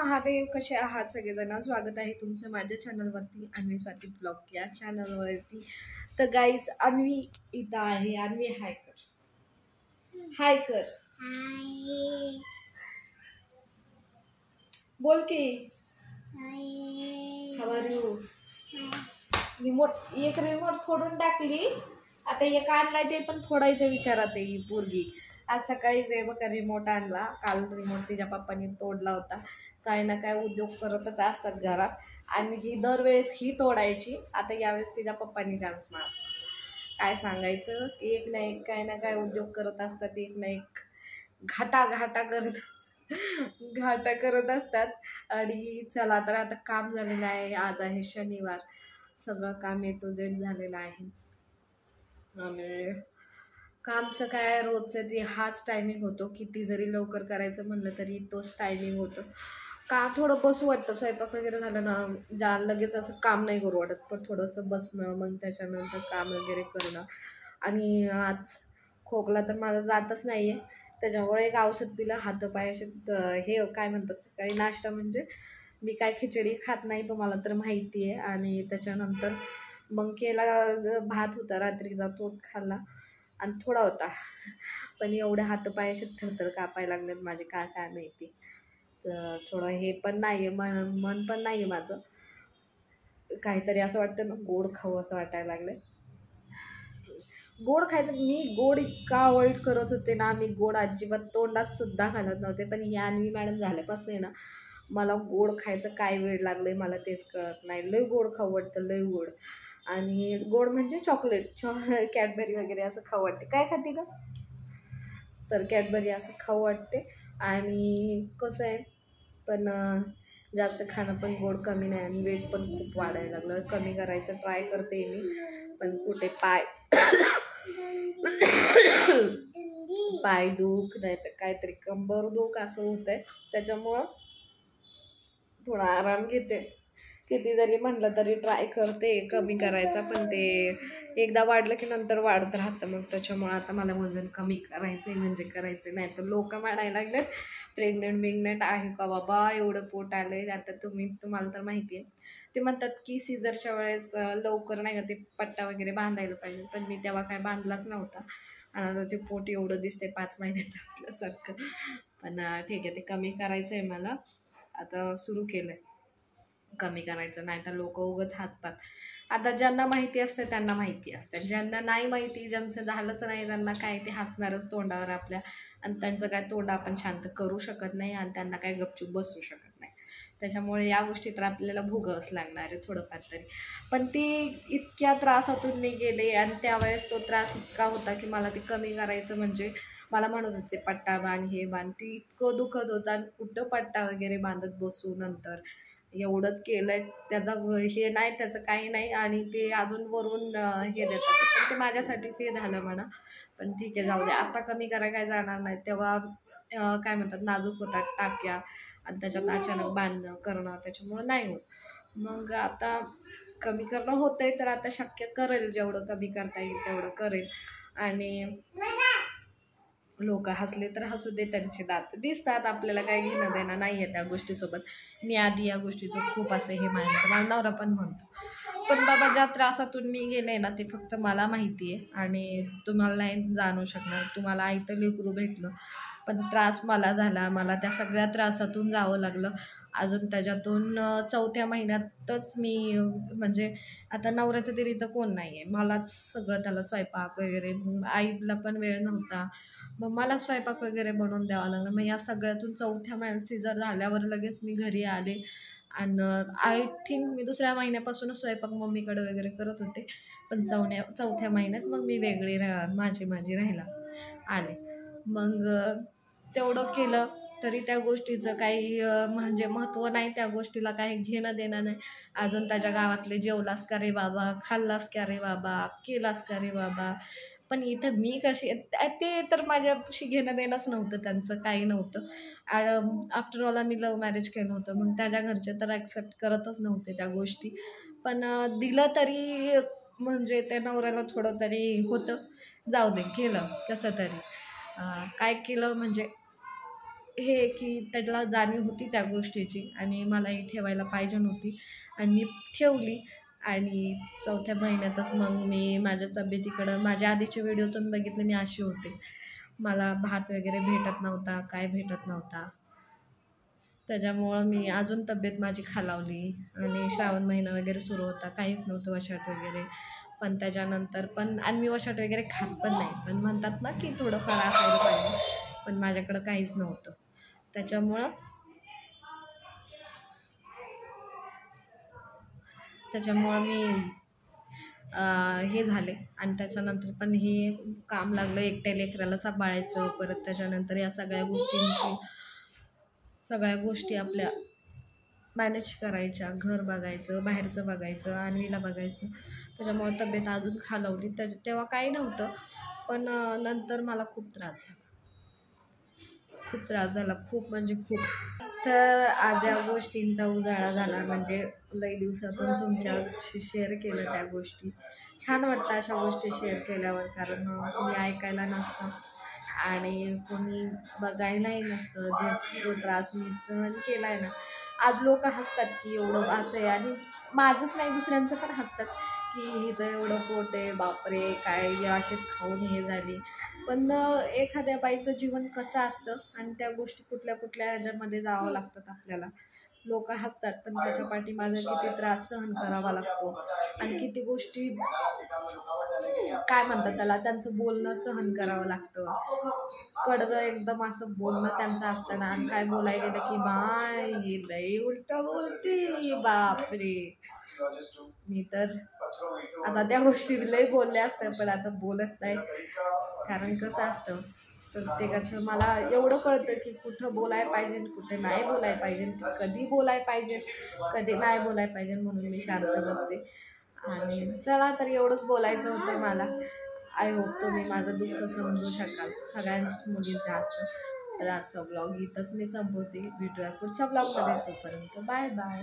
महादेव, कसे आहात सगळेजण? स्वागत आहे तुमचं माझ्या चॅनलवरती, अन्वी स्वाती ब्लॉग या चॅनलवरती. तर गाईज, अन्वी इथं आहे. अन्वी हाय कर, हाय कर, बोल की. How are you? Remote remote फोडून टाकली, आता एक आणलाय ते पण फोडायच्या विचारात आहे ही पोरगी. आज सकाळी जे बघा रिमोट आणला, काल रिमोट तिच्या पप्पांनी तोडला होता. काही ना काय उद्योग करतच असतात घरात, आणि ही दरवेळेस ही तोडायची. आता यावेळेस तिच्या पप्पांनी चान्स मारला. काय सांगायचं, एक ना एक काय ना काय उद्योग करत असतात, एक ना एक घाटा करत असतात. आणि चला तर आता काम झालेलं आहे. आज आहे शनिवार, सगळं काम A to Z झालेलं आहे. आणि कामचं काय रोजचं ते हाच टायमिंग होतो. किती जरी लवकर करायचं म्हणलं तरी तोच टायमिंग होतो. का थोडं बसू वाटतं, स्वयंपाक वगैरे झालं ना, लगेच असं काम नाही करू वाटत, पण थोडंसं बसणं, मग त्याच्यानंतर काम वगैरे करणं. आणि आज खोकला तर माझा जातच नाही आहे, त्याच्यामुळे एक औषध पिलं. हातपायाचे हे काय म्हणतात, सकाळी नाश्ता म्हणजे मी काय खिचडी खात नाही, तुम्हाला तर माहिती आहे. आणि त्याच्यानंतर मग केला भात होता रात्रीचा, तोच खाल्ला. आणि थोडा होता, पण एवढे हातपायाचे थरथर कापायला लागलेत माझे, काय माहिती. तर थोडं हे पण नाही आहे, मन पण नाही आहे माझं. काहीतरी असं वाटतं ना, गोड खाऊ असं वाटायला लागलं. गोड खायचं, मी गोड इतका अवॉइड करत होते ना, मी गोड अजिबात तोंडात सुद्धा घालत नव्हते. पण ही अन्वी मॅडम झाल्यापासून ना, मला गोड खायचं काय वेळ लागलं मला तेच कळत नाही. लय गोड खाऊ वाटतं, लय गोड. आणि गोड म्हणजे चॉकलेट कॅडबरी वगैरे असं खाऊ वाटते. काय खाते का? तर कॅडबरी असं खाऊ वाटते. आणि कसं आहे, पण जास्त खाणं पण गोड कमी नाही, आणि वेट पण खूप वाढायला लागलं. कमी करायचं ट्राय करते मी, पण कुठे पाय दुख, नाही तर काहीतरी कंबर दुख असं होतंय. त्याच्यामुळं थोडा आराम घेते. किती जरी म्हणलं तरी ट्राय करते कमी करायचा, पण ते एकदा वाढलं की नंतर वाढत राहतं. मग त्याच्यामुळं आता मला वजन कमी करायचं आहे, म्हणजे करायचं नाही. तर लोक म्हणायला लागलेत, प्रेग्नेंट आहे का बाबा, एवढं पोट आलं आहे. आता तुम्हाला तर माहिती आहे, ते म्हणतात की सीझरच्या वेळेस लवकर नाही का ते पट्टा वगैरे बांधायला पाहिजे, पण मी तेव्हा काय बांधलाच नव्हता. आणि आता ते पोट एवढं दिसते 5 महिन्याचं असल्यासारखं. पण ठीक आहे, ते कमी करायचं आहे मला. आता सुरू केलं आहे कमी करायचं, नाही तर लोक उगत हसतात. आता ज्यांना माहिती असते त्यांना माहिती असते, ज्यांना नाही माहिती, ज्यांचं झालंच नाही, त्यांना काय ते हसणारच तोंडावर आपल्या. आणि त्यांचं काय तोंड आपण शांत करू शकत नाही, आणि त्यांना काय गपचूप बसू शकत नाही. त्याच्यामुळे या गोष्टी तर आपल्याला भोगावंच लागणार आहे थोडंफार तरी. पण ती इतक्या त्रासातून मी गेले, आणि त्यावेळेस तो त्रास इतका होता की मला ते कमी करायचं म्हणजे मला म्हणत होते पट्टा बांध, हे बांध. ती इतकं दुखत होतं, आणि कुठं पट्टा वगैरे बांधत बसू. नंतर एवढंच केलं आहे, त्याचं हे नाही, त्याचं काही नाही. आणि ते अजून वरून हे देतात, पण ते माझ्यासाठीच हे झालं म्हणा. पण ठीक आहे, जाऊ दे. आता कमी करायला काय जाणार नाही. तेव्हा काय म्हणतात, नाजूक होतात टाक्या, आणि त्याच्यात अचानक बांधणं करणं, त्याच्यामुळं नाही होत. मग आता कमी करणं होतं आहे, तर आता शक्य करेल, जेवढं कमी करता येईल तेवढं करेल. आणि लोक हसले तर हसू दे, त्यांचे दात दिसतात, आपल्याला काही घेणं देणं नाही आहे त्या गोष्टीसोबत. मी आधी या गोष्टीचं खूप असं हे मानायचं, मला नवरा पण म्हणतो. पण बाबा, ज्या त्रासातून मी गेले ना, ते फक्त मला माहिती आहे, आणि तुम्हाला नाही जाणू शकणार. तुम्हाला आयतं लेकरू भेटलं, पण त्रास मला झाला. मला त्या सगळ्या त्रासातून जावं लागलं. अजून त्याच्यातून 4थ्या महिन्यातच मी म्हणजे आता नवऱ्याचं तरी तर कोण नाही आहे, मलाच सगळं त्याला स्वयंपाक वगैरे. आईला पण वेळ नव्हता, मग मला स्वयंपाक वगैरे बनवून द्यावा लागला. मग या सगळ्यातून 4थ्या महिन्यात सीझर झाल्यावर लगेच मी घरी आले. आणि आय थिंक मी 2ऱ्या महिन्यापासूनच स्वयंपाक मम्मीकडे वगैरे करत होते, पण 4थ्या महिन्यात मग मी वेगळी माझी राहायला आले. मग तेवढं केलं तरी त्या गोष्टीचं काही म्हणजे महत्त्व नाही, त्या गोष्टीला काही घेणं देणं नाही. अजून त्याच्या गावातले जेवलास का रे बाबा, खाल्लास का रे बाबा, केलास का रे बाबा. पण इथं मी कशी, ते तर माझ्याशी घेणं देणंच नव्हतं, त्यांचं काही नव्हतं. आफ्टर ऑल आम्ही लव्ह मॅरेज केलं होतं, मग त्याच्या घरचे तर ॲक्सेप्ट करतच नव्हते त्या गोष्टी. पण दिलं तरी म्हणजे त्या नवऱ्याला थोडं तरी होतं, जाऊ दे केलं कसं तरी. काय केलं म्हणजे हे की त्याला जाणीव होती त्या गोष्टीची आणि मलाही ठेवायला पाहिजे नव्हती आणि मी ठेवली. आणि 4थ्या महिन्यातच मग मी माझ्या तब्येतीकडं, माझ्या आधीचे व्हिडिओ तुम्ही बघितले, मी अशी होते, मला भात वगैरे भेटत नव्हता, काय भेटत नव्हता. त्याच्यामुळं मी अजून तब्येत माझी खालावली आणि श्रावण महिना वगैरे सुरू होता, काहीच नव्हतं वशाट वगैरे. पण त्याच्यानंतर पण, आणि मी वशाट वगैरे खात पण नाही, पण म्हणतात ना की थोडंफार असायला पाहिजे, पण माझ्याकडं काहीच नव्हतं. त्याच्यामुळं मी हे झाले. आणि त्याच्यानंतर पण हे काम लागलं, एकट्या लेकराला सांभाळायचं, परत त्याच्यानंतर या सगळ्या गोष्टी आपल्या मॅनेज करायच्या, घर बघायचं, बाहेरचं बघायचं, अन्वीला बघायचं. त्याच्यामुळे तब्येत अजून खालावली. तेव्हा काही नव्हतं, पण नंतर मला खूप त्रास झाला, खूप म्हणजे खूप. तर आज या गोष्टींचा उजाळा झाला, म्हणजे लई दिवसातून तुमच्याशी शेअर केलं त्या गोष्टी. छान वाटतं अशा गोष्टी शेअर केल्यावर, कारण कोणी ऐकायला नसतं आणि कोणी बघायलाही नसतं. जो त्रास मी सहन केला आहे ना, आज लोक हसतात की एवढं असं आहे, आणि माझंच नाही दुसऱ्यांचं पण हसतात की हिचं एवढं पोट आहे, बापरे काय असेच खाऊन हे झाली. पण एखाद्या बाईचं जीवन कसं असतं आणि त्या गोष्टी कुठल्या कुठल्या ह्याच्यामध्ये जावं लागतात आपल्याला. लोक हसतात, पण त्याच्या पाठीमागे किती त्रास सहन करावा लागतो आणि किती गोष्टी, काय म्हणतात त्याला, त्यांचं बोलणं सहन करावं लागतं. कडवं एकदम असं बोलणं त्यांचं असतं ना, आणि काय बोलायला गेलं की बाय हे लई उलटं बोलती, बापरे. मी तर आता त्या गोष्टी लई बोलल्या असत्या, पण आता बोलत नाही. कारण कसं असतं, प्रत्येकाचं मला एवढं कळतं की कुठं बोलायला पाहिजे, कुठे नाही बोलायला पाहिजे, कधी बोलायला पाहिजे, कधी नाही बोलायला पाहिजे, म्हणून मी शांत बसते. आणि चला, तर एवढंच बोलायचं होतं मला. आय होप तुम्ही माझं दुःख समजू शकाल, सगळ्यांच मुलींचं असतं. तर आजचा ब्लॉग इथंच मी संपवते. भेटूया पुढच्या ब्लॉगमध्ये, तोपर्यंत बाय बाय.